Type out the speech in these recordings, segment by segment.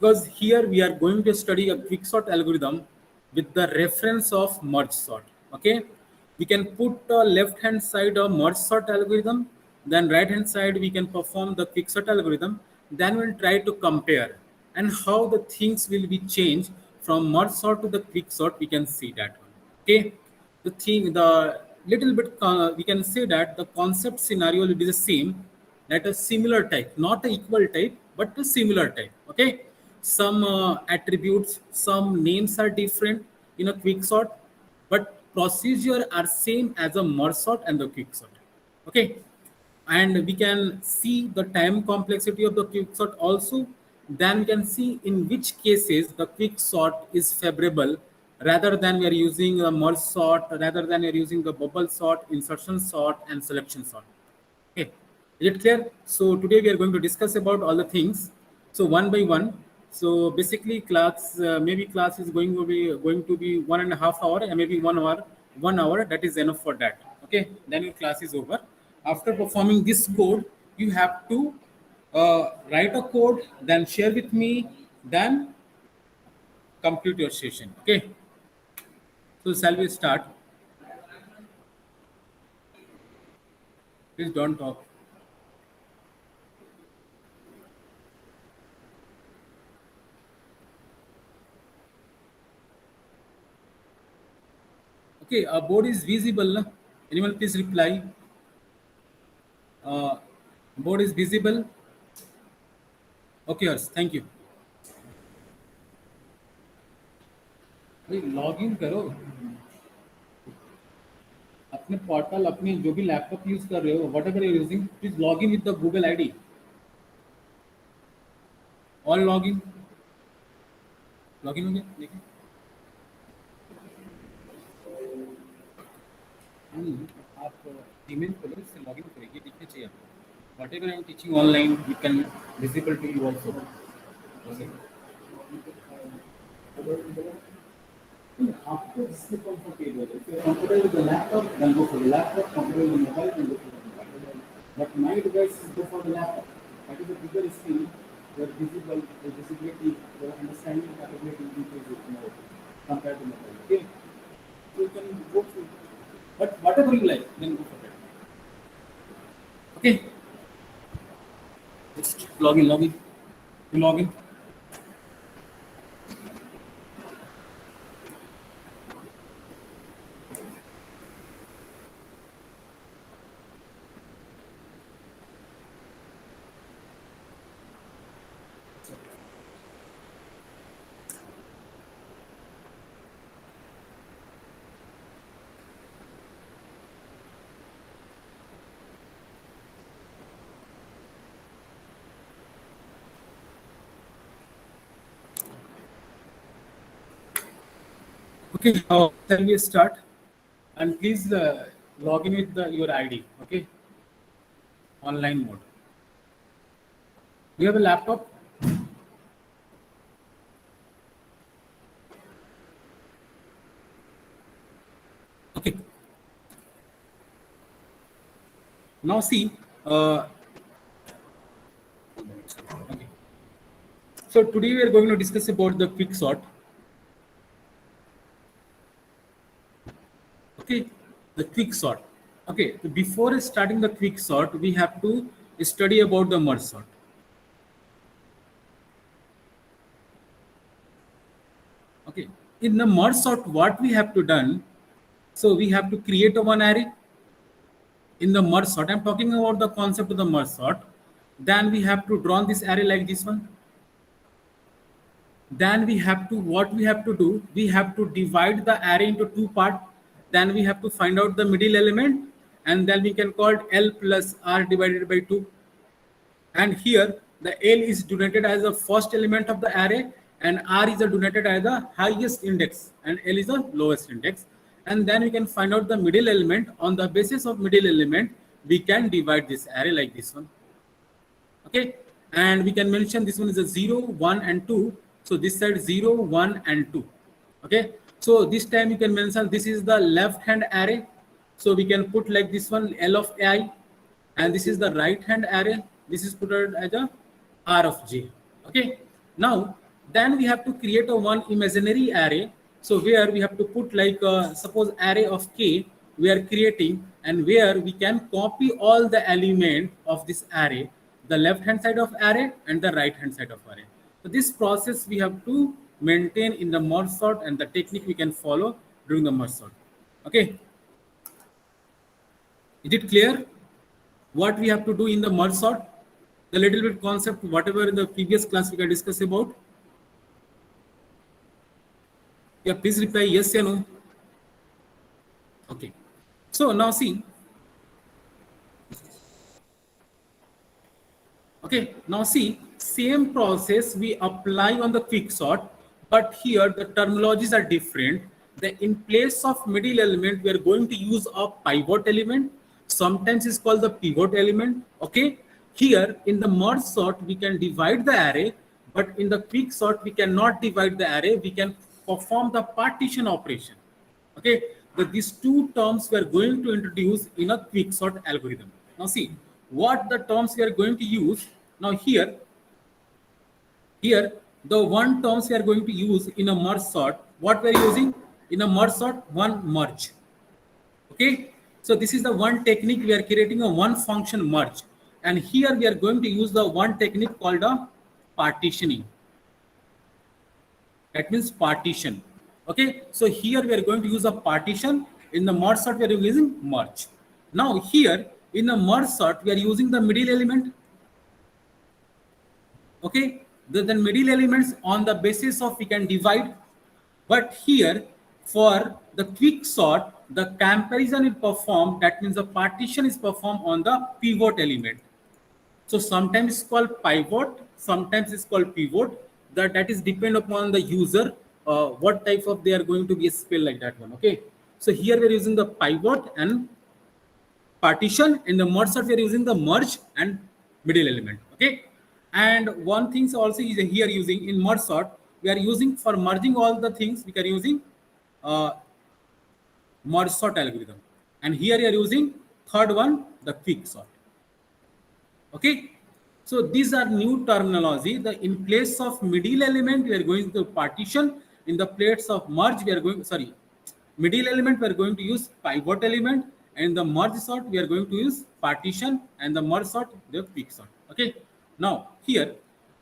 because here we are going to study a quicksort algorithm with the reference of merge sort. Okay, we can put left hand side of merge sort algorithm, then right hand side we can perform the quicksort algorithm, then we'll try to compare and how the things will be changed from merge sort to the quicksort. We can see that one. Okay, the little bit we can say that the concept scenario will be the same, that a similar type, not a equal type, but a similar type. Okay, some attributes, some names are different in a quicksort, but procedure are same as a merge sort and the quicksort. Okay, and we can see the time complexity of the quicksort also. Then we can see in which cases the quicksort is favorable rather than we are using a merge sort, rather than we are using the bubble sort, insertion sort, and selection sort. Okay, is it clear? So today we are going to discuss about all the things. So one by one. So basically, class maybe class is going to be 1.5 hour, and maybe 1 hour. 1 hour, that is enough for that. Okay, then your class is over. After performing this code, you have to write a code, then share with me, then complete your session. Okay. So shall we start? Please don't talk. Okay, board is visible. Na? Anyone please reply. Uh, board is visible. Okay, Hers, thank you. भाई log in करो अपने portal, अपनी जो भी laptop use कर रहे हो, what ever you using, please log in with the Google ID. All log in हो गया देखिए. आप ईमेल खोलो, इससे लॉग इन करेंगे, दिखना चाहिए आपको. Whatever I am teaching online you can visible to you also. आपको जिससे कंफर्टेबल है, if you're comfortable with the laptop, then go for the laptop. Comfortable with the mobile, then go for the mobile. But my advice is go for the laptop. That is a bigger screen, your visibility, your understanding capability increases more compared to mobile. Okay, so you can go through, but whatever you like, then go for that. Okay, just log in. You log in. Okay, now shall we start? And please log in with your ID. Okay, online mode. You have a laptop? Okay. Now see. Okay. So today we are going to discuss about the quicksort. Okay, the quicksort. Okay, so before starting the quicksort, we have to study about the merge sort. Okay, in the merge sort, what we have to done? So we have to create a one array in the merge sort. I'm talking about the concept of the merge sort. Then we have to draw this array like this one. Then we have to, what we have to do, we have to divide the array into two parts. Then we have to find out the middle element, and then we can call it L plus R divided by 2. And here the L is denoted as the first element of the array, and R is denoted as the highest index, and L is the lowest index. And then we can find out the middle element. On the basis of middle element, we can divide this array like this one. Okay, and we can mention this one is a 0, 1, and 2. So this side 0, 1, and 2. Okay, so this time you can mention this is the left hand array. So we can put like this one L of I, and this is the right hand array. This is put as a R of J. Okay, now Then we have to create a one imaginary array. So where we have to put like suppose array of k we are creating, and where we can copy all the element of this array, the left hand side of array and the right hand side of array. So this process we have to maintain in the merge sort, and the technique we can follow during the merge sort. Okay. Is it clear what we have to do in the merge sort? The little bit concept, whatever in the previous class we can discuss about. Yeah, please reply yes or no. Okay. So now see. Okay, now see, same process we apply on the quicksort, but here the terminologies are different. In place of middle element, we are going to use a pivot element. Sometimes it's called the pivot element. Okay, here in the merge sort, we can divide the array, but in the quicksort, we cannot divide the array. We can perform the partition operation. Okay, these two terms we are going to introduce in a quicksort algorithm. Now see what the terms we are going to use. Now here the one terms we are going to use in a merge sort. What we are using in a merge sort? One merge. Okay, so this is the one technique we are creating a one function merge, and here we are going to use the one technique called a partitioning. That means partition. Okay, so here we are going to use a partition. In the merge sort we are using merge. Now here in the merge sort we are using the middle element. Okay, the middle elements on the basis of we can divide, but here for the quick sort the comparison is performed, that means the partition is performed on the pivot element. So sometimes it's called pivot, sometimes it's called pivot. That is depend upon the user, what type of they are going to be a spell like that one. Okay, so here we are using the pivot and partition. In the merge sort we are using the merge and middle element. Okay, and one thing also is here using in merge sort we are using for merging all the things we are using merge sort algorithm, and here we are using third one, the quick sort. Okay, so these are new terminology. In place of middle element we are going to partition. In the place of merge we are going, sorry, middle element we are going to use pivot element, and the merge sort we are going to use partition, and the merge sort the quick sort. Okay, now here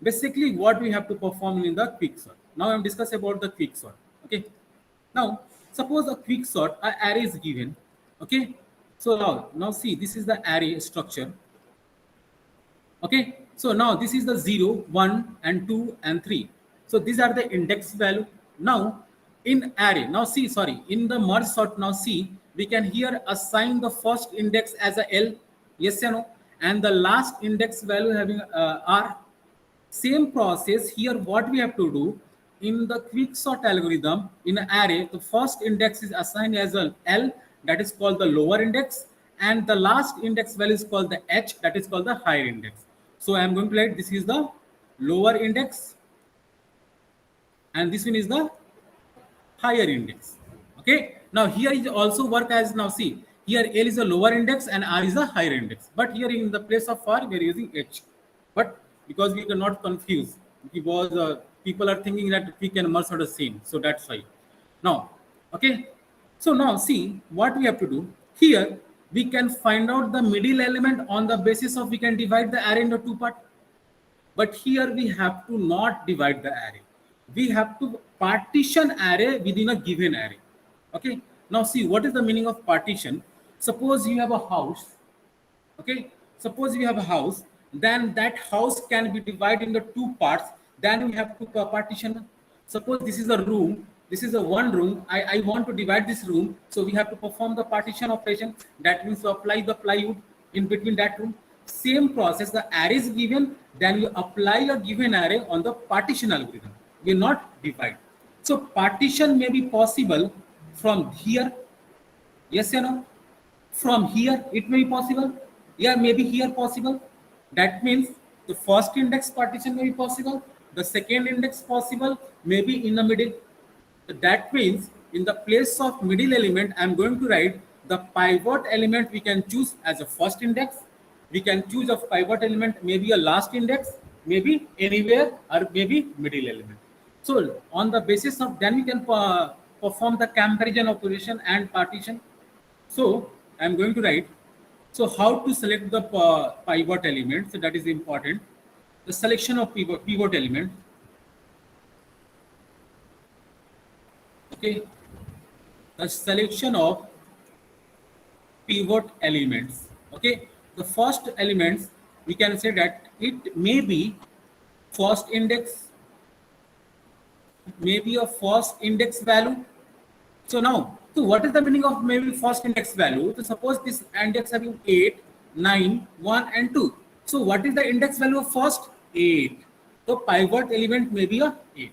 basically what we have to perform in the quick sort. Now I'm discussing about the quick sort. Okay, now suppose a quick sort array is given. Okay, so now see, this is the array structure. Okay, so now this is the 0, 1 and 2 and 3. So these are the index value. Now in array, now see, sorry, in the merge sort, now see, we can here assign the first index as a L, yes or no, and the last index value having R. Same process here, what we have to do in the quick sort algorithm, in an array the first index is assigned as a L, that is called the lower index, and the last index value is called the H, that is called the higher index. So I am going to write this is the lower index and this one is the higher index. Okay, now here is also work as, now see, here L is a lower index and R is a higher index, but here in the place of R we are using H. But because we cannot confuse, because people are thinking that we can merge are the same, so that's why. Now okay, so now see what we have to do here. We can find out the middle element on the basis of we can divide the array into two parts, but here we have to not divide the array. We have to partition array within a given array. Okay, now see what is the meaning of partition. Suppose you have a house. Okay, suppose you have a house, then that house can be divided into two parts. Then we have to partition. Suppose this is a room, this is a one room. I want to divide this room, so we have to perform the partition operation. That means to apply the plywood in between that room. Same process, the array is given, then you apply a given array on the partition algorithm. We will not divide. So partition may be possible from here, yes or no? From here it may be possible, yeah, maybe here possible. That means the first index partition may be possible, the second index possible, maybe in the middle. That means in the place of middle element I'm going to write the pivot element we can choose as a first index. We can choose a pivot element maybe a last index, maybe anywhere, or maybe middle element. So on the basis of then we can perform the comparison operation and partition. So I'm going to write. So how to select the pivot element? So that is important. The selection of pivot element. Okay, the selection of pivot elements. Okay, the first elements we can say that it may be first index, maybe a first index value. So now, so what is the meaning of maybe first index value? So suppose this index having 8, 9, 1 and 2. So what is the index value of first? 8. So pivot element may be a 8.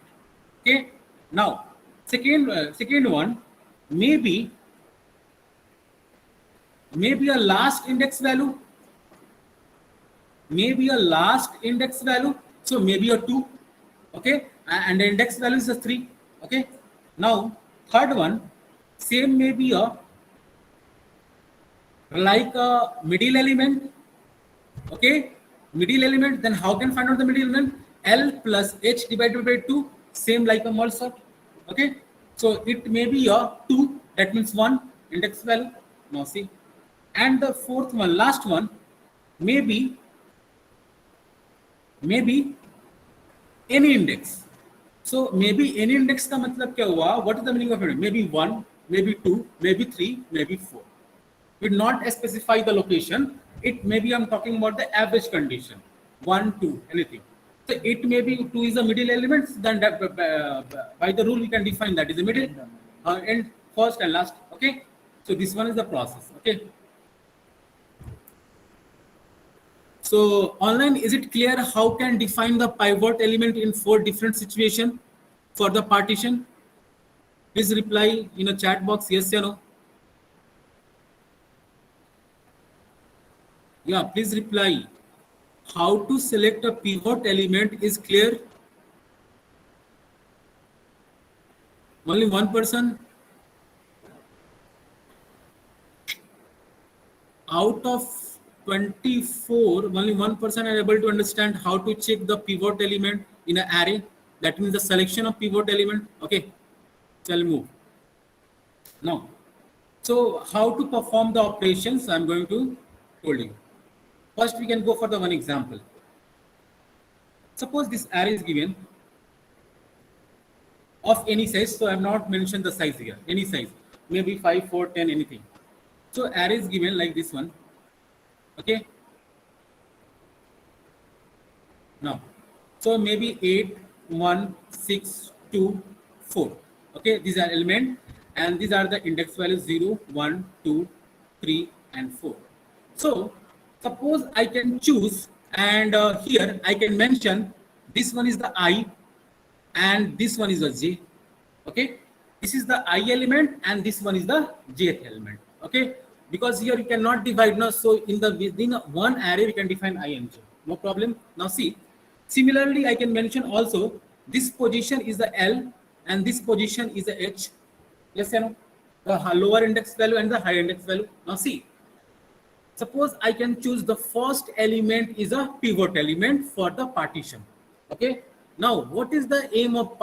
Okay. Now, second one, maybe maybe a last index value, maybe a last index value. So maybe a 2. Okay, and the index value is a 3. Okay. Now, third one, same may be a like a middle element. Okay, middle element. Then how can find out the middle element? L plus H divided by 2, same like a merge sort. Okay, so it may be a 2, that means 1 index value. Now see, and the fourth one, last one, maybe maybe any index. So maybe any index का मतलब क्या हुआ? What is the meaning of it? Maybe 1, maybe 2, maybe 3, maybe 4. We did not specify the location. It maybe I'm talking about the average condition. 1, 2, anything. So it may be 2 is a middle element. Then that, by the rule we can define that is the middle and first and last. Okay. So this one is the process. Okay. So online, is it clear how can define the pivot element in 4 different situations for the partition? Please reply in a chat box, yes or no. Yeah, please reply. How to select a pivot element is clear. Only one person. Out of 24, only one person are able to understand how to check the pivot element in an array. That means the selection of pivot element. Okay, shall move. Now, so how to perform the operations? I'm going to told you. First, we can go for the one example. Suppose this array is given of any size. So I have not mentioned the size here. Any size, maybe 5, 4, 10, anything. So array is given like this one. Okay. Now, so maybe 8, 1, 6, 2, 4. Okay, these are element and these are the index values 0, 1, 2, 3 and 4. So suppose I can choose and here I can mention this one is the I and this one is the J. Okay, this is the I element and this one is the Jth element. Okay, because here you cannot divide now, so in the within one array we can define I and J, no problem. Now see, similarly I can mention also this position is the L and this position is the H. Yes or no? The lower index value and the higher index value. Now see, suppose I can choose the first element is a pivot element for the partition. Okay. Now, what is the aim of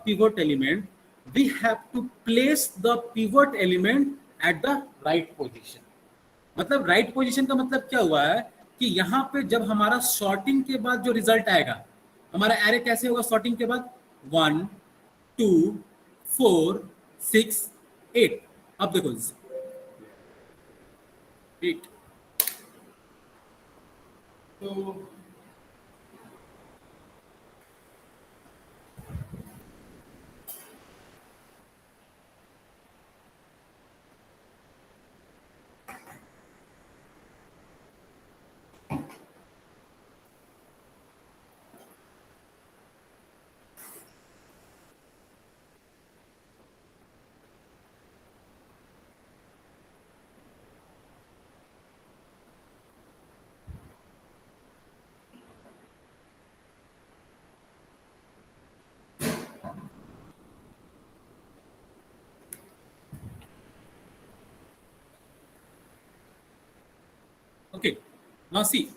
pivot element? We have to place the pivot element at the right position. मतलब right position का मतलब क्या हुआ है कि यहाँ पे जब हमारा sorting के बाद जो result आएगा, हमारा array कैसे होगा sorting के बाद 1, 2, 4, 6, 8. अब देखो 8. तो okay, now see,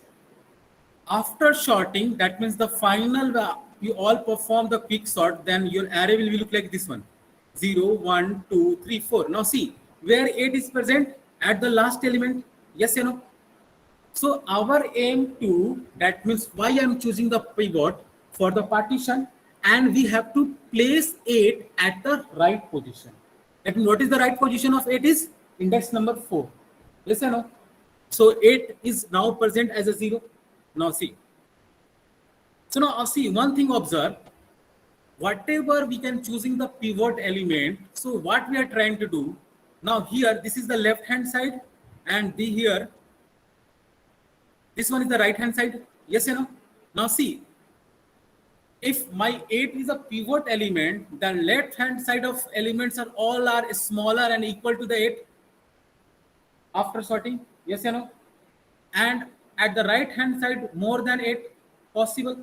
after sorting, that means the final you all perform the quick sort, then your array will look like this one: 0, 1, 2, 3, 4. Now see where 8 is present at the last element. Yes or no? So our aim to, that means why I'm choosing the pivot for the partition, and we have to place 8 at the right position. That means what is the right position of 8 is index number 4. Yes or no? So 8 is now present as a 0. Now see. So now see one thing, observe. Whatever we can choosing the pivot element. So what we are trying to do now here, this is the left hand side, and the here this one is the right hand side. Yes or no? Now see, if my 8 is a pivot element, the left hand side of elements are all are smaller and equal to the 8 after sorting. Yes or no? And at the right hand side more than 8 possible.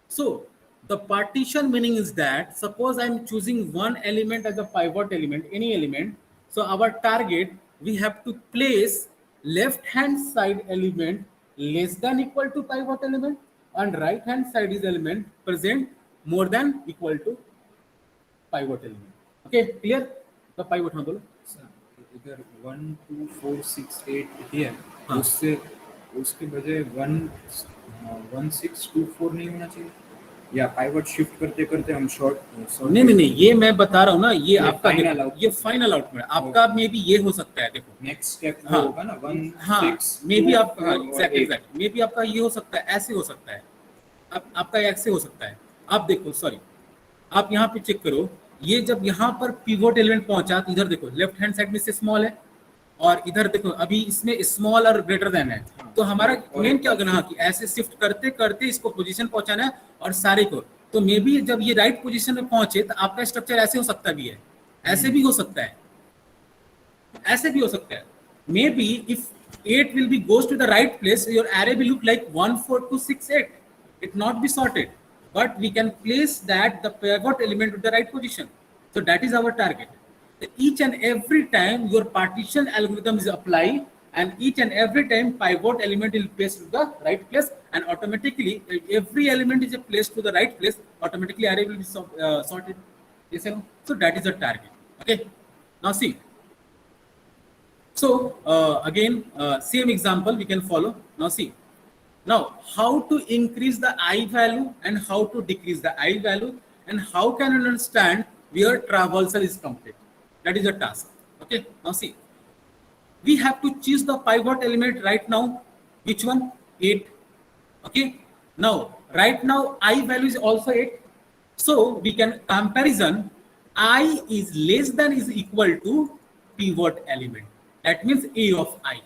So the partition meaning is that suppose I'm choosing one element as a pivot element, any element. So our target, we have to place left hand side element less than equal to pivot element, and right hand side is element present more than equal to pivot element. Okay, clear? The pivot हाँ बोलो. इधर 1 2 4 6 8 है, हाँ. उससे उसके बजाय 1 6 2 4 नहीं होना चाहिए, या पाइवट शिफ्ट करते करते हम शॉर्ट नहीं, ये मैं बता रहा हूँ ना, ये आपका ये फाइनल आउटपुट है आपका. मे बी ये हो सकता है, देखो नेक्स्ट स्टेप होगा ना 1 हाँ, 6 मे बी आपका एग्जैक्ट मे बी आपका ये हो सकता है, ऐसे हो सकता है, आपका ऐसे हो सकता है. आप देखो, सॉरी, आप यहाँ पे चेक करो, ये जब यहाँ पर पिवोट एलिमेंट पहुंचा तो इधर देखो लेफ्ट हैंड साइड में से स्मॉल है, और इधर देखो अभी इसमें स्मॉल और ग्रेटर देन है. तो हमारा मेन क्या होगा कि ऐसे शिफ्ट करते करते इसको पोजीशन पहुंचाना है और सारे को. तो मे बी जब ये राइट पोजीशन में पहुंचे तो आपका स्ट्रक्चर ऐसे हो सकता भी है, ऐसे भी हो सकता है, ऐसे भी हो सकता है. May be if 8 will be goes to the right place, your array will look like 1 4 2 6 8. It not be sorted, but we can place that the pivot element to the right position. So that is our target. Each and every time your partition algorithm is applied, and each and every time pivot element will place to the right place, and automatically every element is placed to the right place, automatically array will be sorted. Yes or no? So that is the target. Okay, now see. So again same example we can follow. Now see, now how to increase the I value and how to decrease the I value, and how can you understand where traversal is complete. That is a task. Okay, now see, we have to choose the pivot element right now. Which one? 8. Okay, now right now I value is also 8. So we can comparison I is less than is equal to pivot element. That means A of I.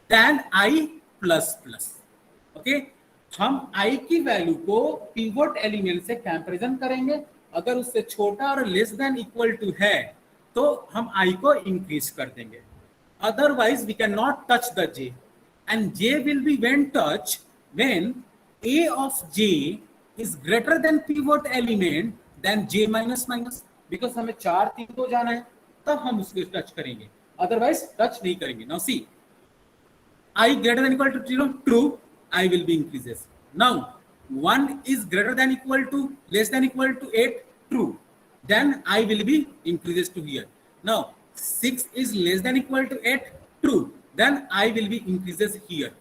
Then I plus plus. Okay, हम I की value को pivot element से comparison करेंगे. अगर उससे छोटा और less than equal to है तो हम I को इंक्रीज कर देंगे. Otherwise we cannot touch the J, and J will be when touch when A of J is greater than pivot element than J minus minus. Because हमें 4 3 को जाना है तब हम उसको टच करेंगे, otherwise टच नहीं करेंगे. Now see, I greater than equal to 0, true, I will be increases. Now 1 is greater than equal to less than equal to 8, true, then I will be increases to here. Now 6 is less than equal to 8, true, then I will be increases here.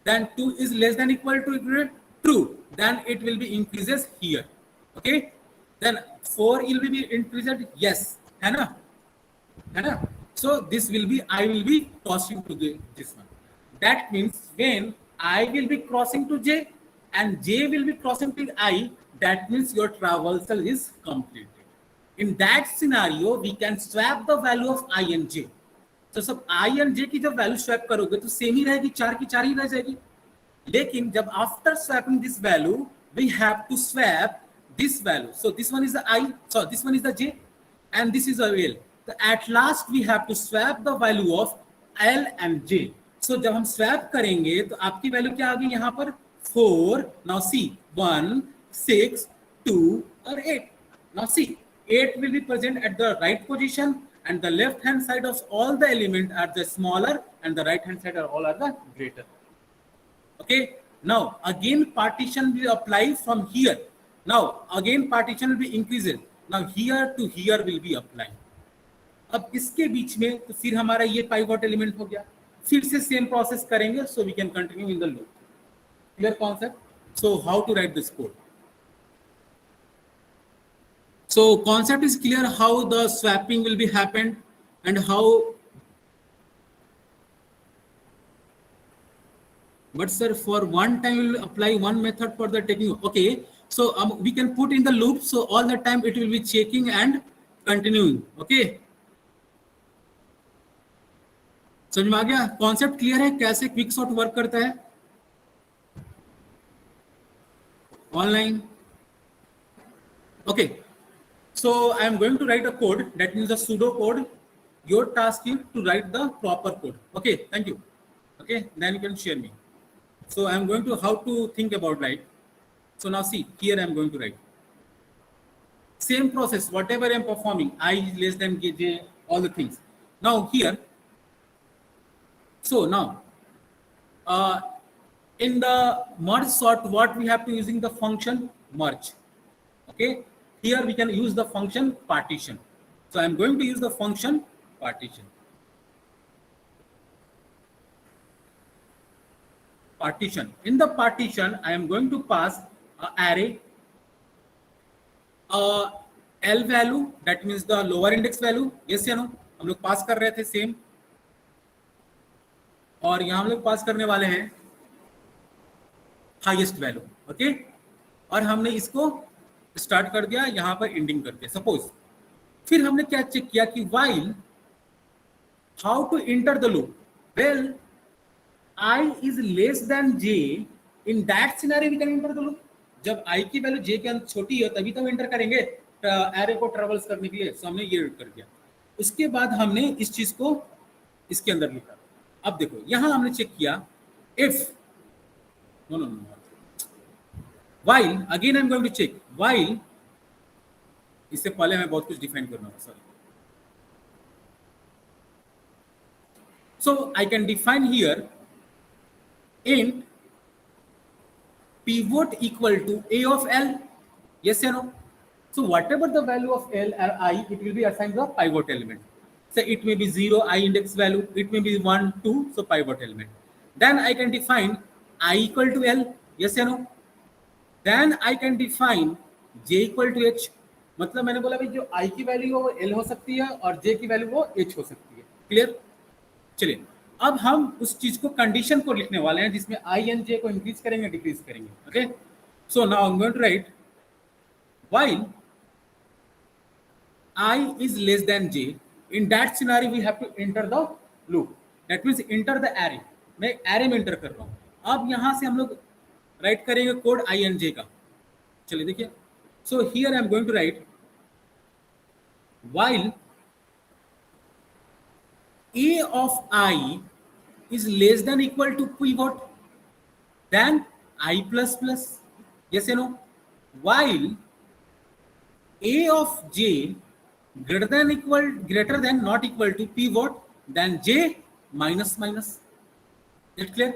Then 2 is less than equal to 8, true, then it will be increases here. Okay, then 4 will be increased, yes, है ना, है ना. So this will be, I will be crossing to this one. That means when I will be crossing to J and J will be crossing to I, that means your traversal is completed. In that scenario, we can swap the value of I and J. तो सब I and J की जब value swap करोगे तो same ही रहेगी, 4 की 4 ही रह जाएगी. लेकिन जब after swapping this value, we have to swap this value. So this one is the I, so this one is the J, and this is a L. So at last we have to swap the value of L and J. So जब हम swap करेंगे तो आपकी value क्या आ गई यहाँ पर 4. Now see 1 6 2 और 8. Now see 8 will be present at the right position, and the left hand side of all the element are the smaller, and the right hand side are all are the greater. Okay, now again partition will apply from here. Now again partition will be increased. Now here to here will be applied. अब इसके बीच में तो फिर हमारा ये pivot element हो गया, फिर से सेम प्रोसेस करेंगे, so we can continue in the loop. Clear concept? So how to write this code? So concept is clear how the swapping will be happened and how. But sir, for one time we will apply one method for the taking. Okay, so we can put in the loop, so all the time it will be checking and continuing. Okay, समझ में आ गया? Concept clear है कैसे quick sort work करता है online? Okay, so I am going to write a code, that means the pseudo code. Your task is to write the proper code. Okay, thank you. Okay, then you can share me. So I am going to how to think about right. So now see here I am going to write same process whatever I am performing, I is less than j, all the things. Now here, so now in the merge sort what we have to using the function merge. Okay, here we can use the function partition. So I am going to use the function partition. Partition. In the partition, I am going to pass an array, L value, that means the lower index value. Yes या no? हम लोग पास कर रहे थे same, और यहाँ हम लोग पास करने वाले हैं हाईएस्ट वैल्यू. ओके, और हमने इसको स्टार्ट कर दिया यहाँ पर एंडिंग करके सपोज. फिर हमने क्या चेक किया कि while how to enter the loop. Well, I is less than j, in that scenario we can enter the loop. जब i की वैल्यू j के अंदर छोटी है तभी तो हम एंटर करेंगे एरे को ट्रेवल्स करने के लिए. सो हमने ये कर दिया. उसके बाद हमने इस चीज को इसके अंदर लिखा. अब देखो यहां हमने चेक किया if no no no while, again I am going to check while. इससे पहले मैं बहुत कुछ डिफाइन करना है, sorry. So I can define here int pivot equal to a of L. Yes or no? So whatever the value of L or I, it will be assigned the pivot element. So it may be 0 I index value, it may be 1 2, so pivot element. Then I can define I equal to L. Yes or no? Then I can define j equal to h. मतलब मैंने बोला भाई जो i की value वो L हो सकती है और j की वैल्यू वो h हो सकती है. क्लियर? चलिए अब हम उस चीज को कंडीशन को लिखने वाले हैं जिसमें i and j को इंक्रीज करेंगे डिक्रीज करेंगे. Okay, so now I am going to write while I is less than j, in that scenario we have to enter the loop, that means enter the array. मैं array में enter कर रहा हूँ. अब यहाँ से हम लोग राइट करेंगे कोड i and j का. चलिए देखिए, so here I am going to write while a of I is less than equal to pivot, then I plus plus. Yes or no? While a of j greater than not equal to pivot, then j minus minus. That clear?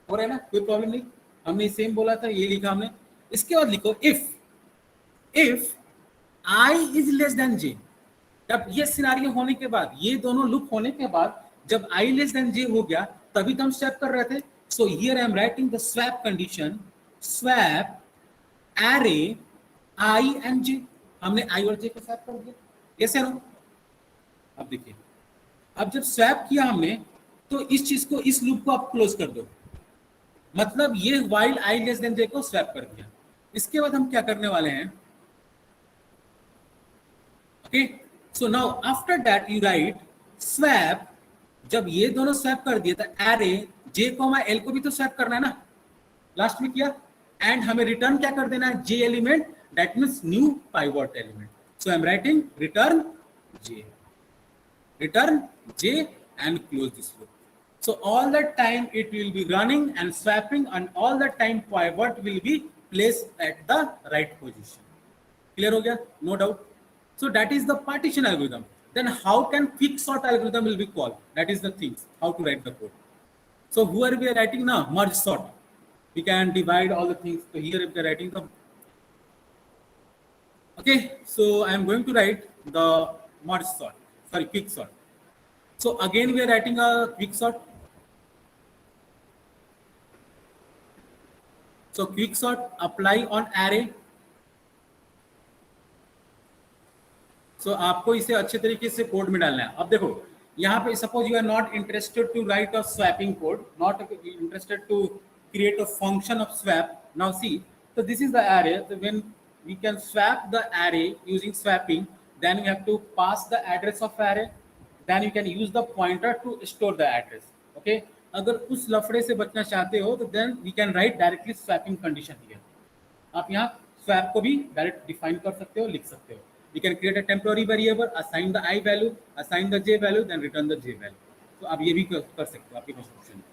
हो रहा है ना? कोई problem नहीं. हमने same बोला था, ये लिखा हमने. इसके बाद लिखो if I is less than j. तब ये सिनारियो होने के बाद, ये दोनों लूप होने के बाद जब I less than j हो गया तभी तो हम स्वैप कर रहे थे. So here I am writing the swap condition, swap array I and j. हमने I और j को स्वैप कर दिया. Yes or no? अब देखिए, अब जब स्वैप किया हमने तो इस चीज को, इस लूप को आप क्लोज कर दो. मतलब ये while I less than j को स्वैप कर दिया. इसके बाद हम क्या करने वाले हैं? Okay, so now after that you right swap. जब ये दोनों स्वैप कर दिए तो एरे j कॉमा l को भी तो स्वैप करना है ना, लास्ट में किया. एंड हमें रिटर्न क्या कर देना है? j element, that means new pivot element. So I am writing return j and close this loop. So all the time it will be running and swapping, and all the time pivot will be placed at the right position. Clear हो गया? No doubt. So that is the partition algorithm. Then how can quicksort algorithm will be called? That is the things, how to write the code. So here we are writing now merge sort. We can divide all the things. So here we are writing the Okay, so I am going to write the merge sort, sorry, quick sort. So again, we are writing a quick sort. So quick sort apply on array. सो आपको इसे अच्छे तरीके से code में डालना है. अब देखो यहाँ पे suppose you are not interested to write a swapping code, not interested to create a function of swap. Now see, so this is the array. So when we can swap the array using swapping, then we have to pass the address of array, then you can use the pointer to store the address. Okay, अगर उस लफड़े से बचना चाहते हो तो then we can write directly swapping condition here. आप यहाँ swap को भी डायरेक्ट डिफाइन कर सकते हो, लिख सकते हो. You can create a temporary variable, assign the I value, assign the J value, then return the J value. तो आप ये भी कर सकते हो आपके कंस्ट्रक्शन में.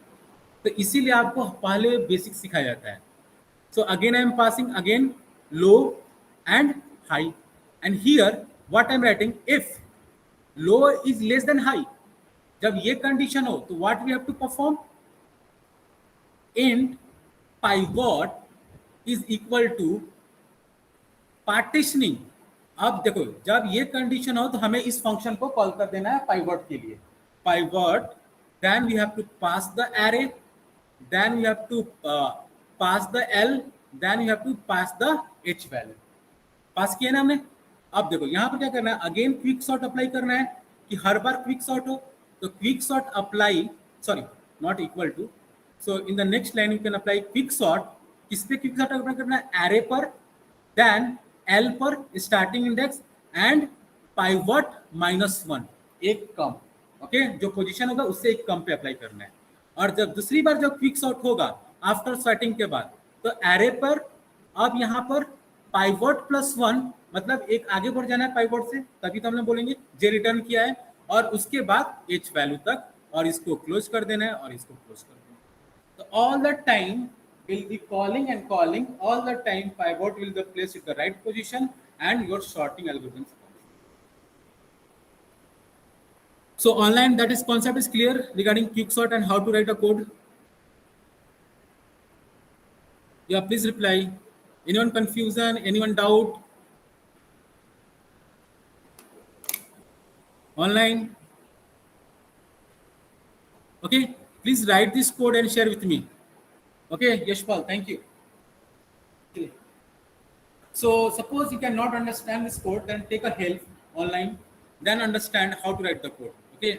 तो इसीलिए आपको पहले बेसिक सिखाया जाता है. So again I am passing again low and high, and here what I am writing, if low is less then high, जब ये कंडीशन हो तो what we have to perform, int pivot is equal to partitioning. अब देखो जब ये condition हो तो हमें इस फंक्शन को कॉल कर देना है पाइवट के लिए. Pivot, then we have to pass the array, then we have to pass the L, then we have to pass the H value. Pass किया ना हमने. अब देखो यहाँ पर क्या करना है, अगेन क्विक सॉर्ट अप्लाई करना है कि हर बार क्विक सॉर्ट हो. तो quick sort apply, sorry not equal to, so in the next line you can apply quick sort. किस पे क्विक सॉर्ट अप्लाई करना है, एरे पर, देन एल पर स्टार्टिंग इंडेक्स एंड पाइवट -1, एक कम. ओके, जो पोजीशन होगा उससे एक कम पे अप्लाई करना है. और जब दूसरी बार जब क्विक सॉर्ट होगा आफ्टर सॉर्टिंग के बाद, तो एरे पर अब यहाँ पर पाइवट +1, मतलब एक आगे बढ़ जाना है पाइवट से, तभी तो हम लोग बोलेंगे जे रिटर्न किया है, और उसके बाद एच वैल्यू तक, और इसको क्लोज कर देना है और इसको क्लोज कर देना है. तो all the time will be calling and calling, all the time pivot will be placed at the right position and your sorting algorithms. So online, that is concept is clear regarding quicksort and how to write a code. Yeah, please reply. Anyone confusion, anyone doubt? Online? Okay, please write this code and share with me. Okay, Yashpal, thank you. Okay. So suppose you cannot understand this code, then take a help online, then understand how to write the code. Okay,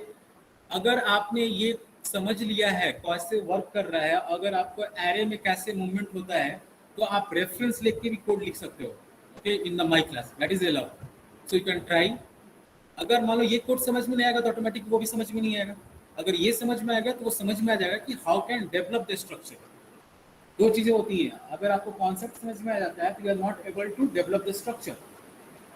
अगर आपने ये समझ लिया है कैसे work कर रहा है, अगर आपको एरे में कैसे मूवमेंट होता है, तो आप रेफरेंस लेके भी कोड लिख सकते हो. Okay, in the my class that is allowed, so you can try. अगर मान लो ये कोड समझ में नहीं आएगा तो ऑटोमेटिक वो भी समझ में नहीं आएगा. अगर ये समझ में आएगा तो वो समझ में आ जाएगा कि how can develop the structure. दो चीजें होती हैं, अगर आपको कॉन्सेप्ट समझ में आ जाता है तो you are not able to develop the structure.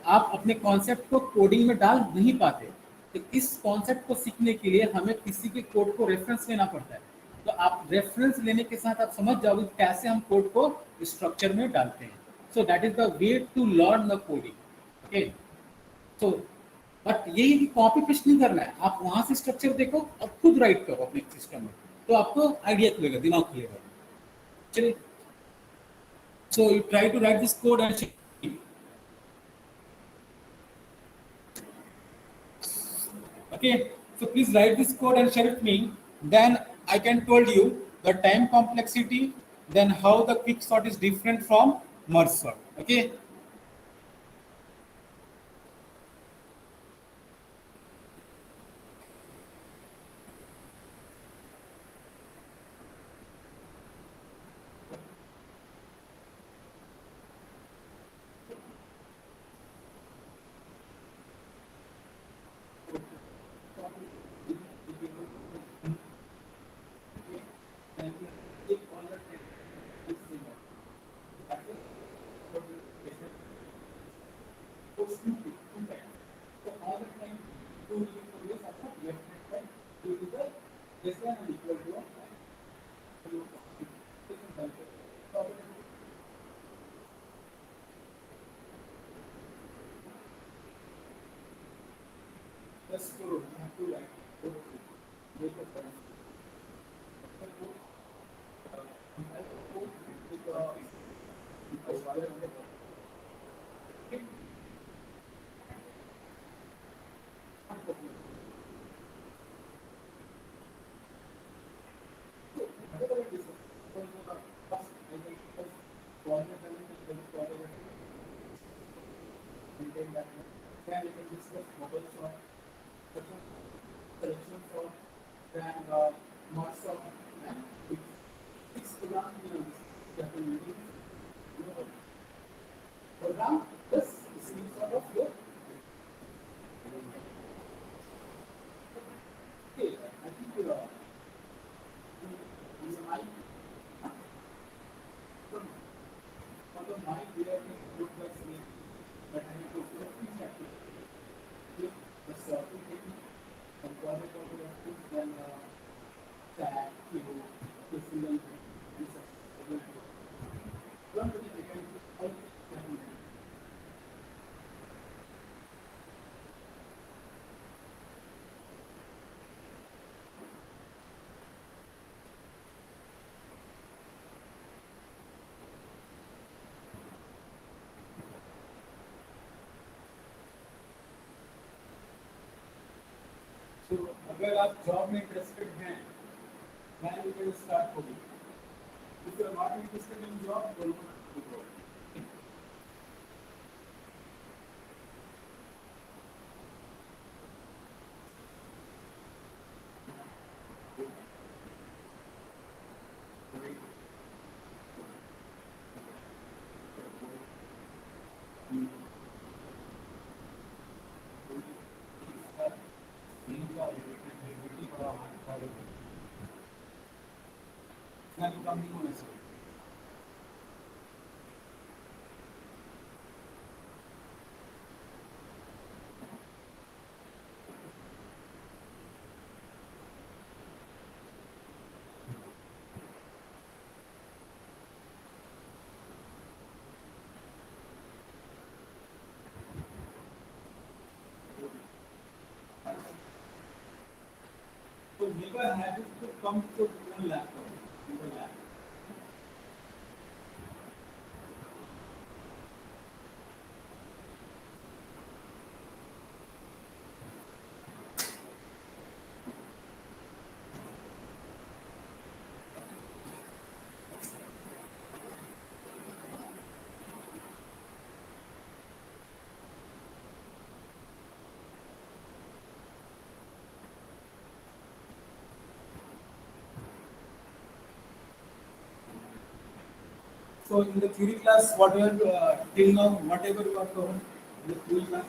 आप अपने कॉन्सेप्ट को कोडिंग में डाल नहीं पाते. तो इस कॉन्सेप्ट को सीखने के लिए हमें किसी के कोड को रेफरेंस लेना पड़ता है. तो आप रेफरेंस लेने के साथ आप समझ जाओगे कैसे हम कोड को स्ट्रक्चर में डालते हैं. So that is the way to learn the coding. Okay, so but यही कि कॉपी पेस्ट नहीं करना है, आप वहां से स्ट्रक्चर देखो और खुद राइट करो अपने सिस्टम में, तो आपको आइडिया खुलेगा, दिमाग खुलेगा. चलिए, so you try to write this code and share. Okay, so please write this code and share with me, then I can told you the time complexity, then how the quick sort is different from merge sort. Okay, contain that much. Then we can discuss bubble sort, selection sort, then mod sort, and six program definitely program plus screenshot of your okay. I think in my for the mind we are going to look like me but I need to put things active. The sorting technique and project of then tag, keyboard, the single and such. Learn to be mechanical all definitely. So अगर आप job में interested हैं then you can start coding. If you are not interested in job, don't do code. Then you come to us. So never have to come to one laptop. Never laptop. So in the theory class, whatever till now, whatever you have covered in the theory class,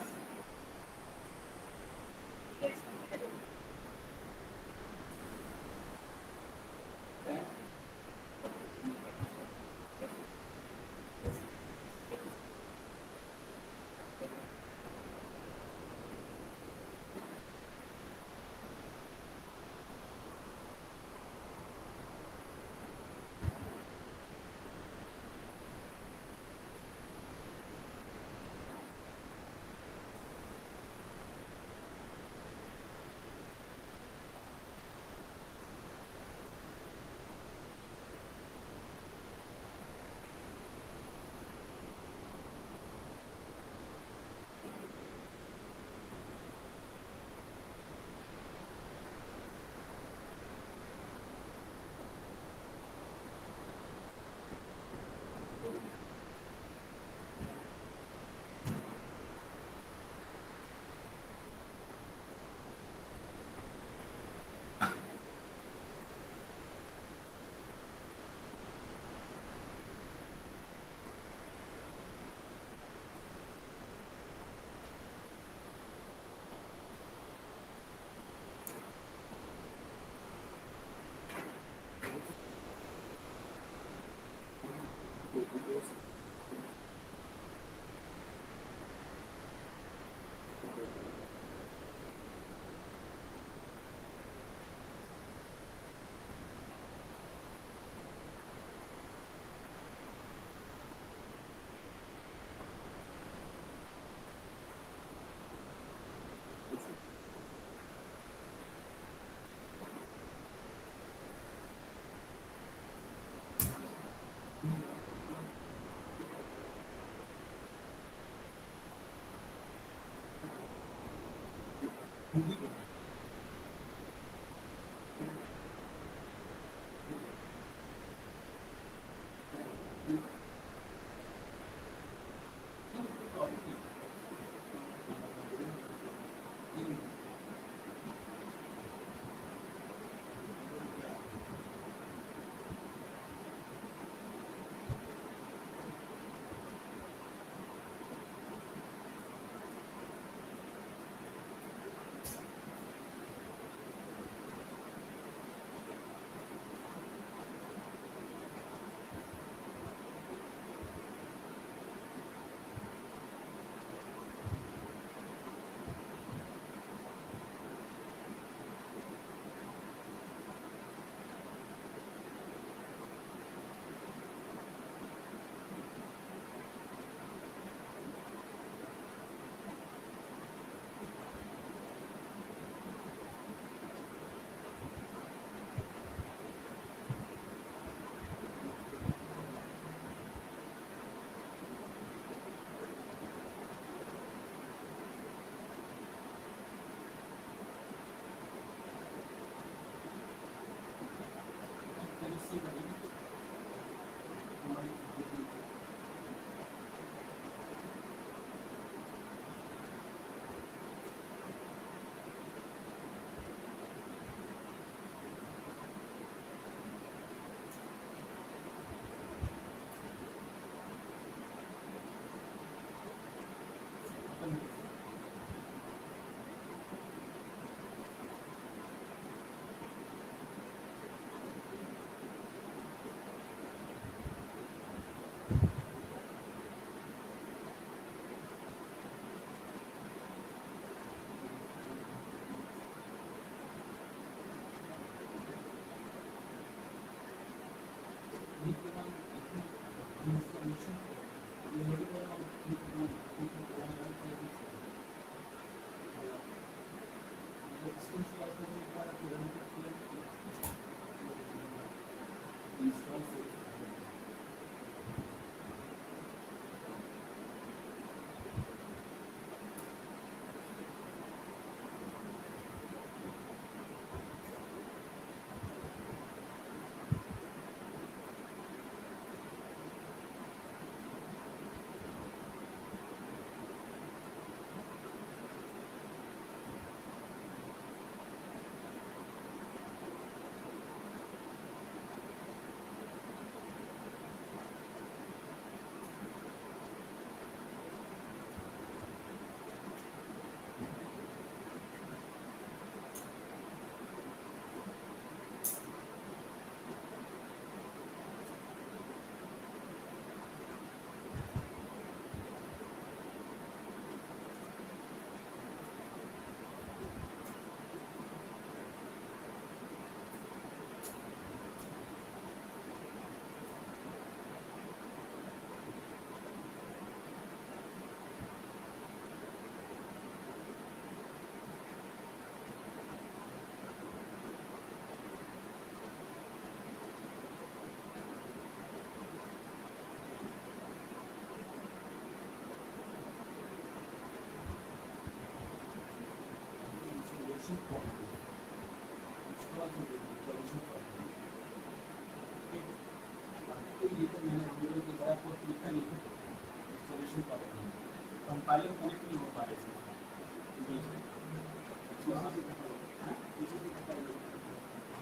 compiler connect नहीं हो पा रहे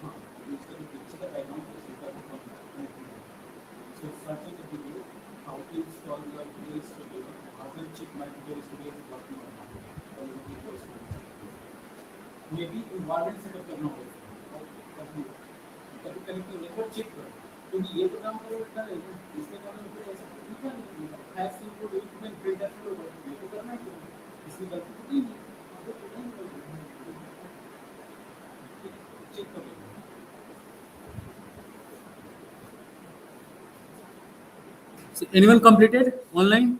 हाँ इसका जो पीछे का background है उसका so starting the video how to install your Visual Studio, how to check my Visual Studio is working or not. Maybe environment setup करना होगा कभी कभी तो नेटवर्क चेक करो क्योंकि ये प्रोग्राम करो इतना इसके कारण मुझे ऐसा कुछ नहीं हैश को डॉक्यूमेंट प्रिंट करो ये तो करना है इसकी गलती तो नहीं चेक करो So anyone completed online?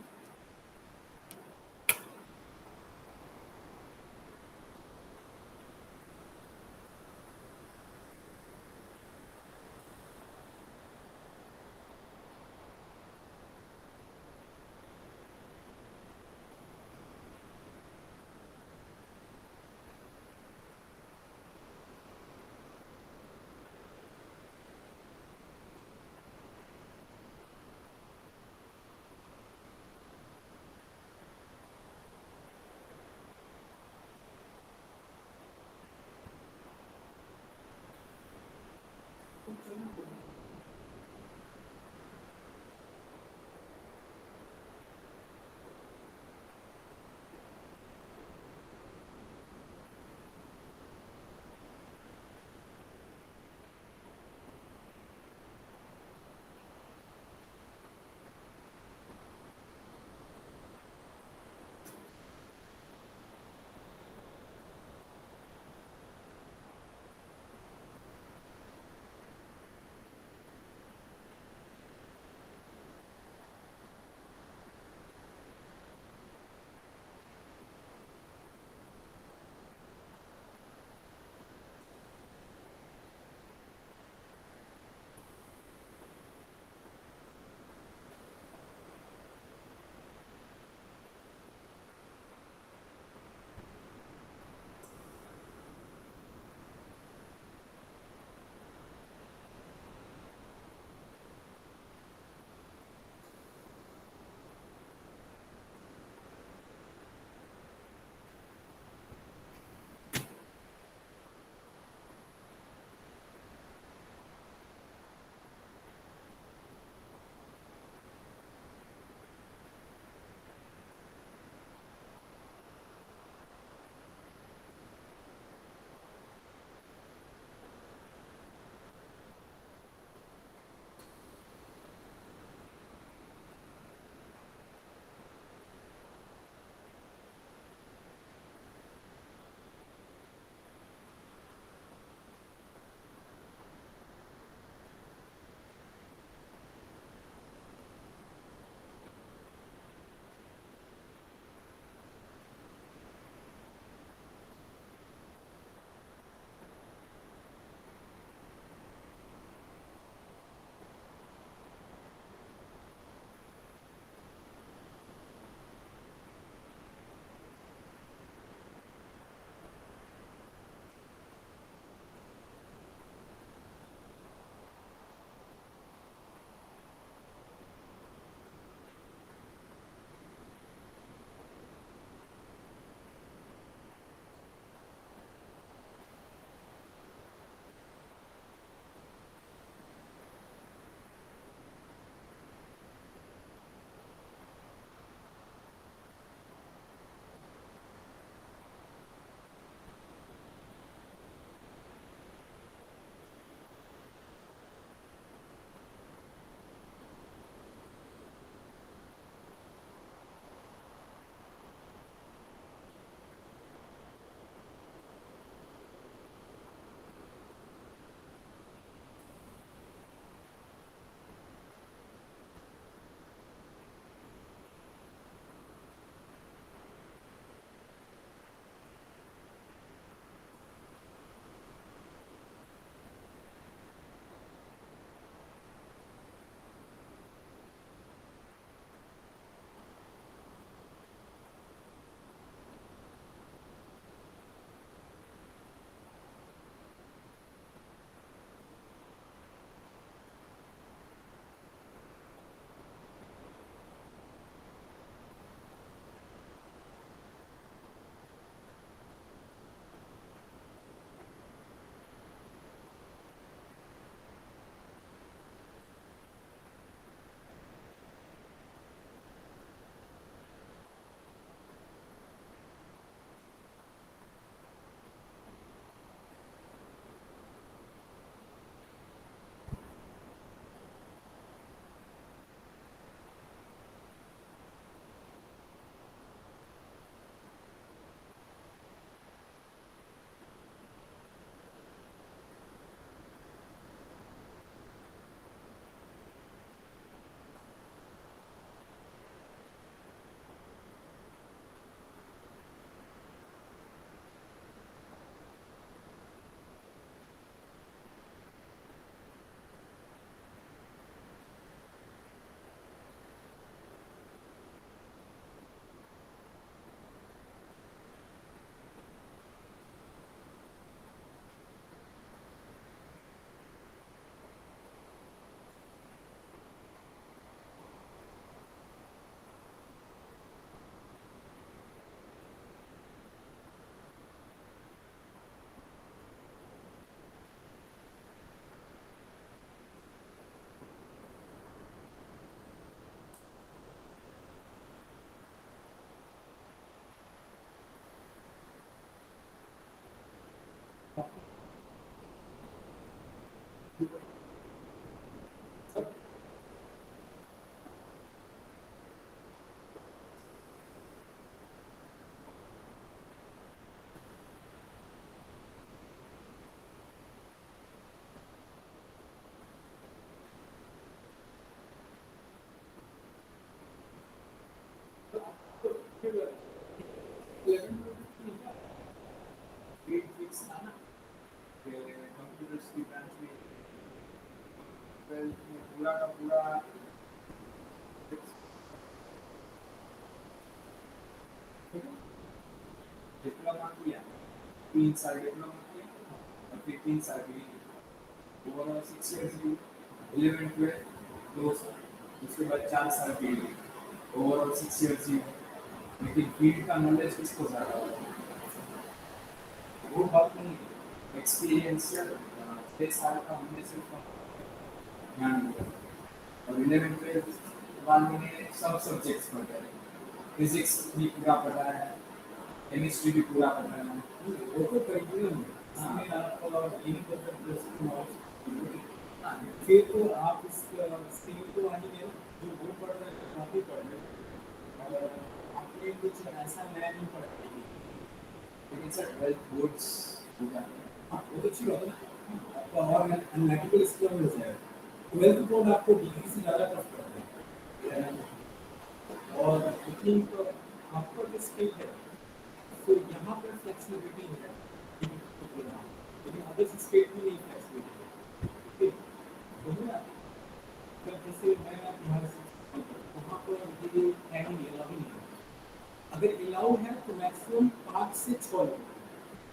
Grade fix था ना कि कंप्यूटर्स की ब्रांच में 12th में पूरा का पूरा डिप्लोमा किया, 3 साल डिप्लोमा किया और फिर 3 साल डिग्री, ओवरऑल 6 इयर्स की 11th 12th 2 साल, उसके बाद 4 साल की ओवरऑल 6 इयर्स की। लेकिन फील्ड का नॉलेज किसको ज़्यादा होगा? वो बात नहीं है, एक्सपीरियंशियल 6 साल का हमने सिर्फ ध्यान दिया और 11th 12th बाद मैंने सब सब्जेक्ट्स पढ़े, फिजिक्स भी पूरा पढ़ा है, केमिस्ट्री भी पूरा पढ़ा है। वो तो करिकुलम है, इसमें आप एग्रीकल्चर प्लस नॉलेज, फिर तो आप इस स्किल को आने में जो वो पढ़ रहे हैं काफ़ी पढ़ रहे हैं और आपने कुछ ऐसा नया नहीं पढ़ा, लेकिन सर 12th बोर्ड्स हो जाते हैं। हाँ वो तो अच्छी बात है ना, आपका और एनालिटिकल स्किल हो जाएगा। 12th बोर्ड आपको डिग्री से ज़्यादा टफ पड़ता है और आई थिंक आपका जो स्किल है तो यहाँ पर फ्लेक्सिबिलिटी है, लेकिन अदर स्टेट में नहीं फ्लेक्सिबिलिटी है। ठीक है, बोलिए ना, अगर जैसे मैं तुम्हारे से वहाँ पर ये है नहीं, अलाउ नहीं है। अगर अलाउ है तो मैक्सिमम 5 से 6 लोग।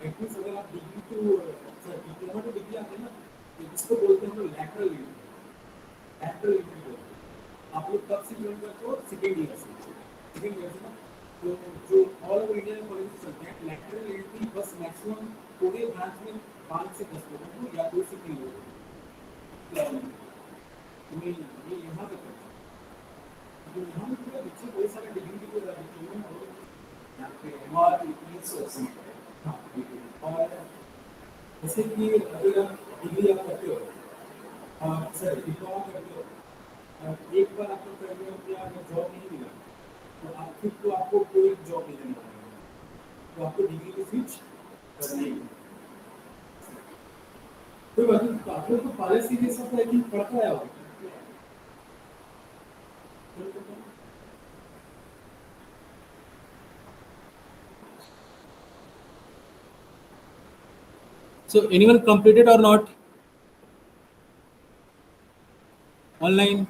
एट मीन्स अगर आप degree to diploma to degree आते हैं ना, तो इसको बोलते हैं हम लोग लैटरल लैटरल एंट्री बोलते हैं। आप लोग कब से ज्वाइन करते हो? सेकेंड ईयर से, सेकेंड ईयर से ना। तो जो ऑल ओवर इंडिया में कॉलेज चलते हैं लैटरल एंट्री बस मैक्सिमम पूरे ब्रांच में 5 से 10 लोगों को या 2 से 3 लोगों को नहीं, ये यहाँ पे करते हैं। तो यहाँ पे पूरा बच्चे बहुत सारे डिग्री की तो डिप्लोमा और यहाँ पे और 380 हाँ और जैसे कि अगर आप डिग्री आप करते हो, सर डिप्लोमा करते हो, एक बार आपको कर लिया कि अगर जॉब नहीं मिला तो आप फिर तो आपको कोई जॉब नहीं देना पड़ेगा, तो आपको डिग्री को स्विच करना ही है। कोई बात नहीं, तो आप लोग तो पॉलिसी ये सब है कि पढ़ता है और So anyone completed or not? Online?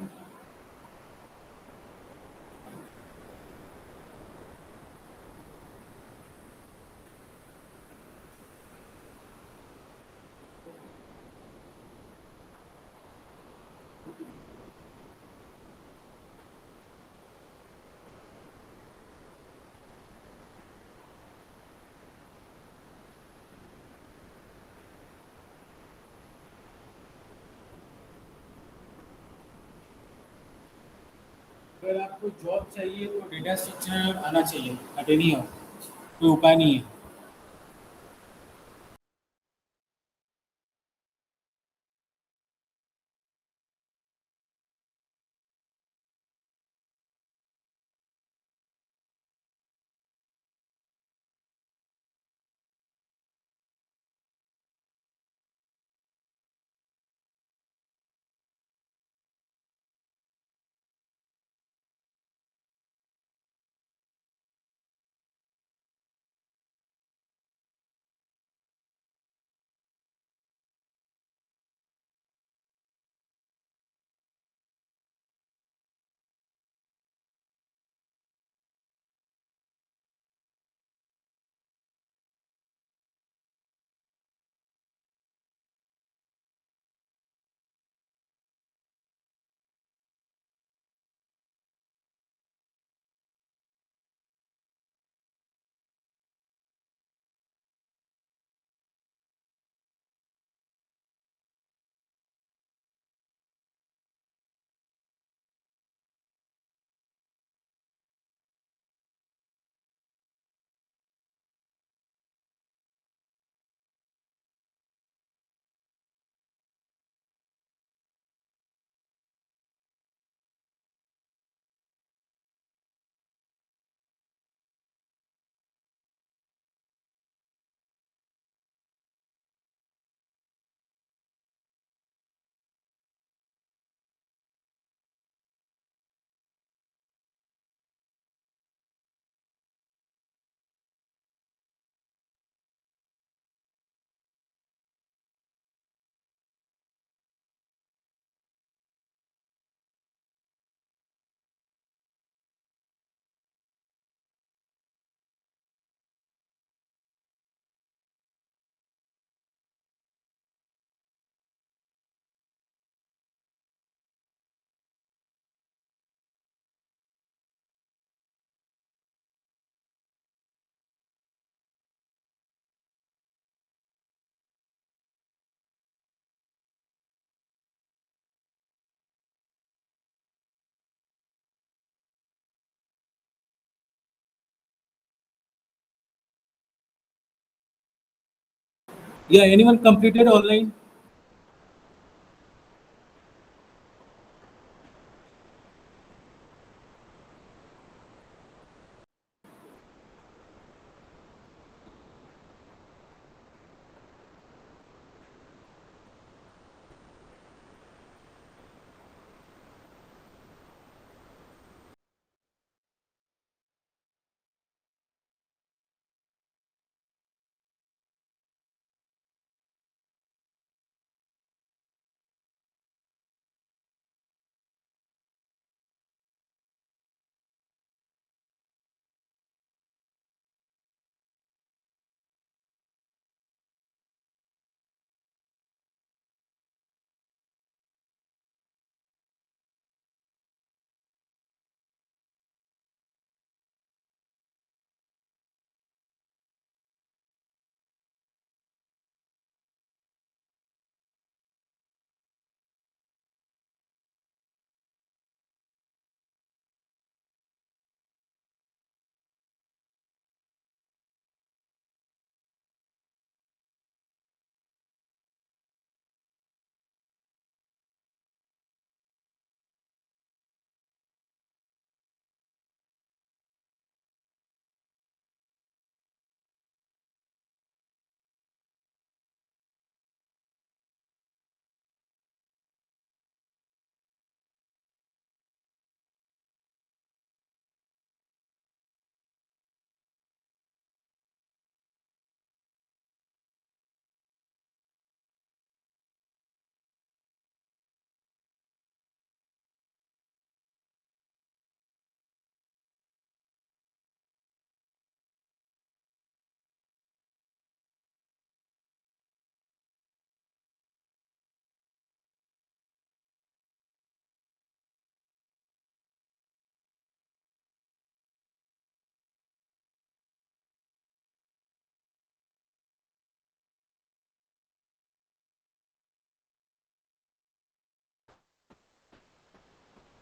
अगर आपको जॉब चाहिए तो डेटा स्ट्रक्चर आना चाहिए, अटे नहीं हो, कोई उपाय नहीं है। Yeah, anyone completed online?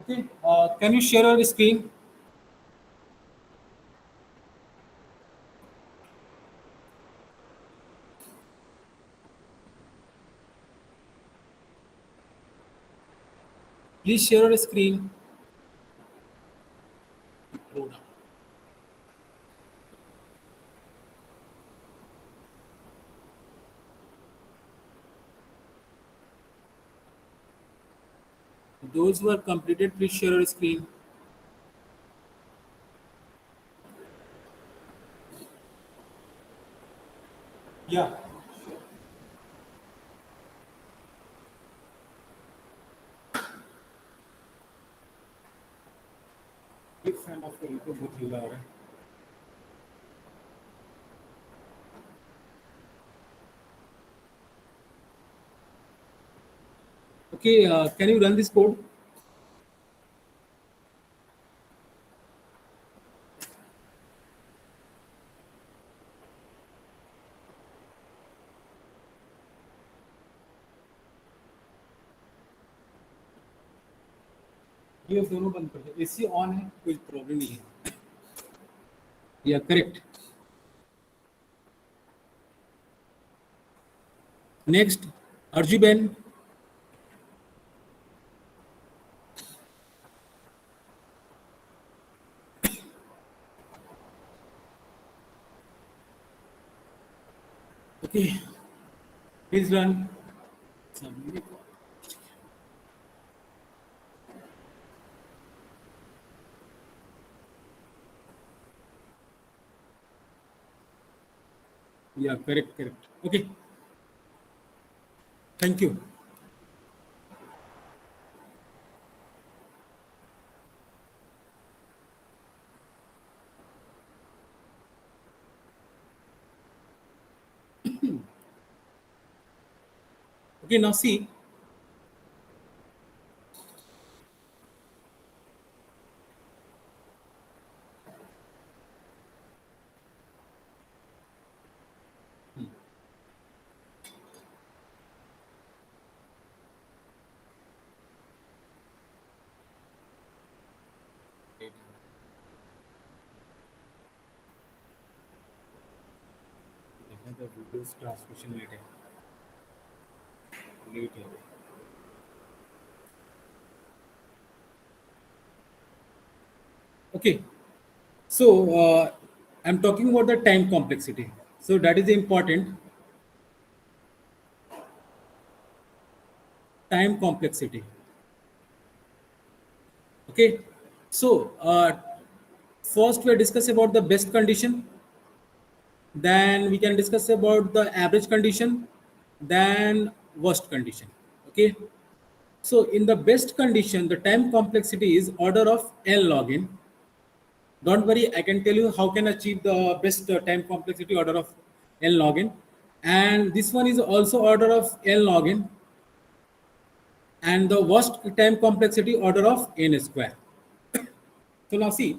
Okay. Can you share your screen? Please share your screen. Those who are completed, please share your screen. Yeah. Big fan of the book you are. Okay, can you run this code? ये दोनों बंद कर दो AC on है कोई problem नहीं है या correct next Arju ben okay please run या correct correct okay thank you okay now see videos transmission late है leave it here. Okay, so I'm talking about the time complexity. So that is important. Time complexity. Okay, so first we discuss about the best condition, then we can discuss about the average condition, then worst condition. Okay, so in the best condition, the time complexity is order of L log n. Don't worry, I can tell you how can achieve the best time complexity order of L log n. And this one is also order of L log n, and the worst time complexity order of n square. So now see,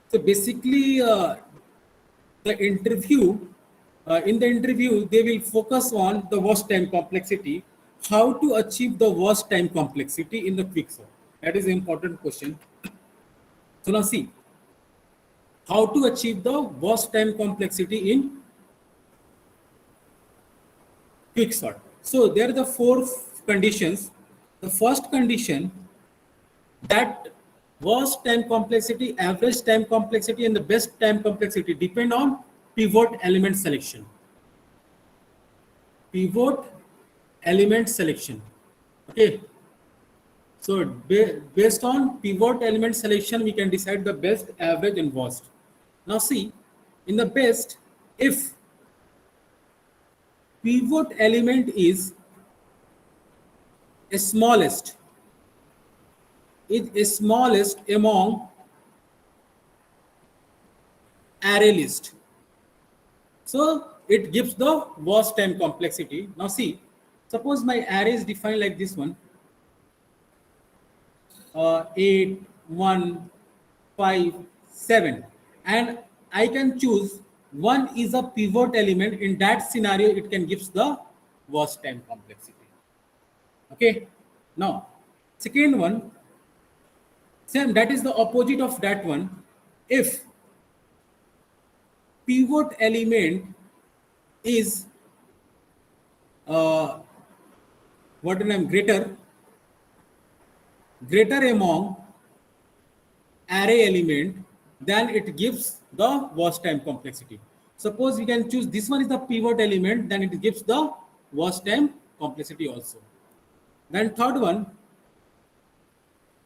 so basically the interview, in the interview, they will focus on the worst time complexity, how to achieve the worst time complexity in the quicksort. That is an important question. So now see, how to achieve the worst time complexity in quicksort. So there are the four conditions. The first condition, that worst time complexity, average time complexity, and the best time complexity depend on pivot element selection. Pivot element selection. Okay. So based on pivot element selection, we can decide the best, average, and worst. Now see, in the best, if pivot element is smallest, is smallest among array list, so it gives the worst time complexity. Now see, suppose my array is defined like this one, 8, 1, 5, 7, and I can choose one is a pivot element. In that scenario, it can gives the worst time complexity. Okay. Now, second one, same, that is the opposite of that one. If pivot element is what the name, greater among array element, then it gives the worst time complexity. Suppose we can choose this one is the pivot element, then it gives the worst time complexity also. Then third one,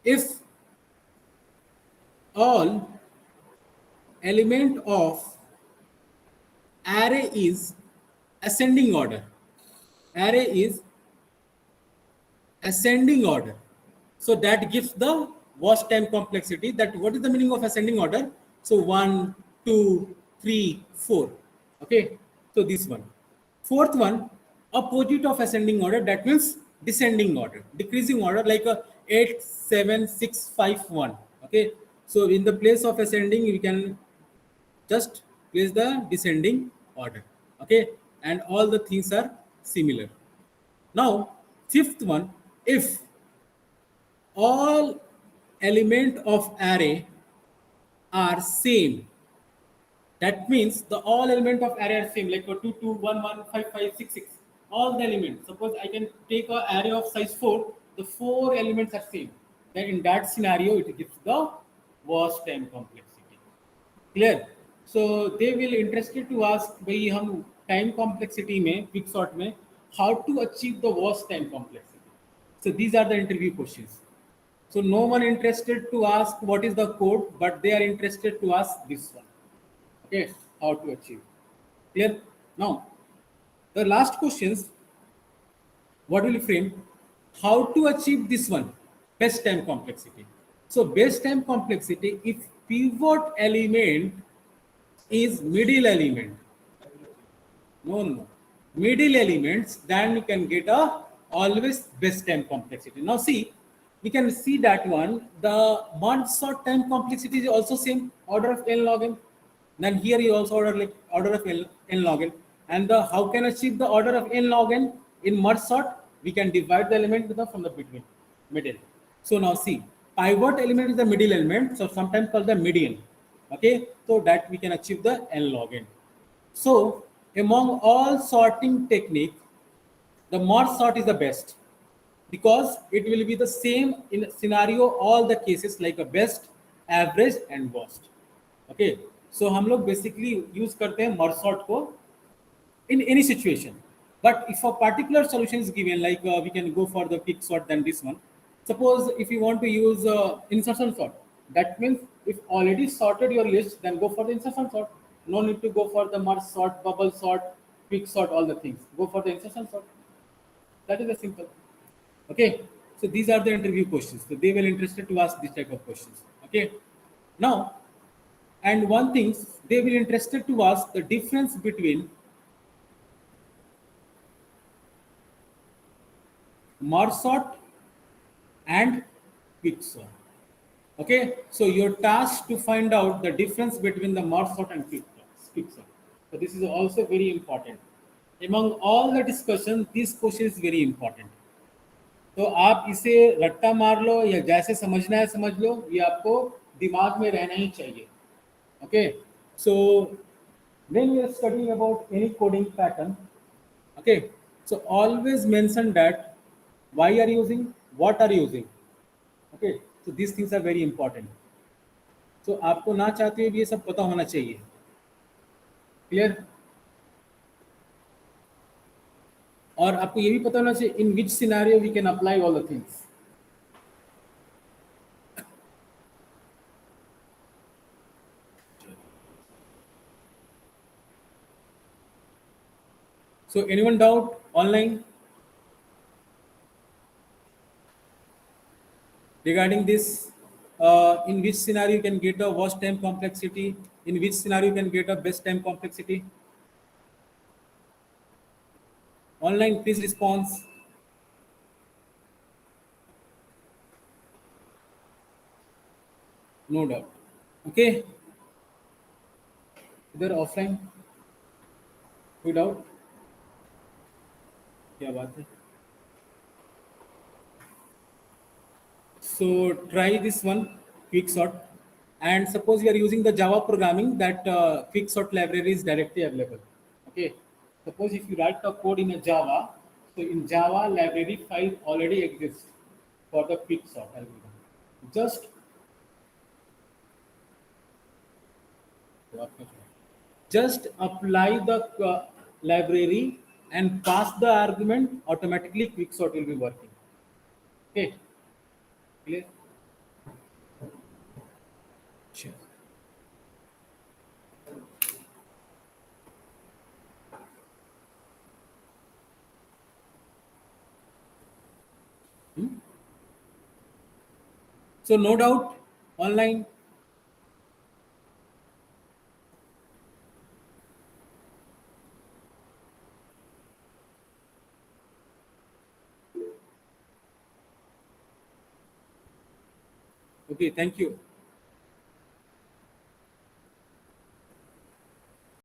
if all element of array is ascending order, array is ascending order, so that gives the worst time complexity. That what is the meaning of ascending order? So 1, 2, 3, 4. Okay, so this one. Fourth one, opposite of ascending order, that means descending order, decreasing order, like a 8, 7, 6, 5, 1. Okay, so in the place of ascending, we can just place the descending order. Okay, and all the things are similar. Now, fifth one, if all element of array are same, that means the all element of array are same, like 2, 2, 1, 1, 5, 5, 6, 6. All the elements. Suppose I can take an array of size 4, the 4 elements are same. Then in that scenario, it gives the worst time complexity. Clear? So they will interested to ask, भाई हम time complexity में, quicksort में, how to achieve the worst time complexity. So these are the interview questions. So no one interested to ask what is the code, but they are interested to ask this one. Okay, how to achieve. Clear? Now, the last questions, what will you frame? How to achieve this one, best time complexity. So best time complexity, if pivot element is middle element, no, middle elements, then you can get a always best time complexity. Now see, we can see that one, the merge sort time complexity is also same, order of n log n. Then here you also order like order of n log n. And the how can achieve the order of n log n in merge sort? We can divide the element with the from the between middle. So now see, pivot element is the middle element, so sometimes called the median. Okay, so that we can achieve the n log n. So among all sorting technique, the merge sort is the best because it will be the same in scenario all the cases like a best, average and worst. Okay, so हम लोग basically use करते हैं merge sort को in any situation. But if a particular solution is given, like we can go for the quick sort than this one. Suppose if you want to use insertion sort, that means if already sorted your list, then go for the insertion sort. No need to go for the merge sort, bubble sort, quick sort, all the things. Go for the insertion sort. That is the simple. Okay. So these are the interview questions. So they will interested to ask this type of questions. Okay. Now, and one thing they will interested to ask the difference between merge sort and quick sort. Okay, so your task to find out the difference between the merge sort and quick sort. So this is also very important. Among all the discussion, this question is very important. तो आप इसे रट्टा मार लो या जैसे समझना है समझ लो, ये आपको दिमाग में रहना ही चाहिए. Okay, so when we are studying about any coding pattern, okay, so always mention that why are you using, what are you using. Okay, so these things are very important. So आपको ना चाहते हुए भी ये सब पता होना चाहिए. क्लियर? और आपको ये भी पता होना चाहिए in which scenario we can apply all the things. So anyone doubt online regarding this? In which scenario you can get a worst time complexity? In which scenario you can get a best time complexity? Online, please response. No doubt. Okay. इधर offline कोई doubt? क्या बात है? So try this one, quicksort, and suppose you are using the Java programming, that quicksort library is directly available. Okay, suppose if you write the code in a Java, so in Java library file already exists for the quicksort algorithm. Just apply the library and pass the argument, automatically quicksort will be working. Okay, clear? Sure. So no doubt online. Okay, thank you.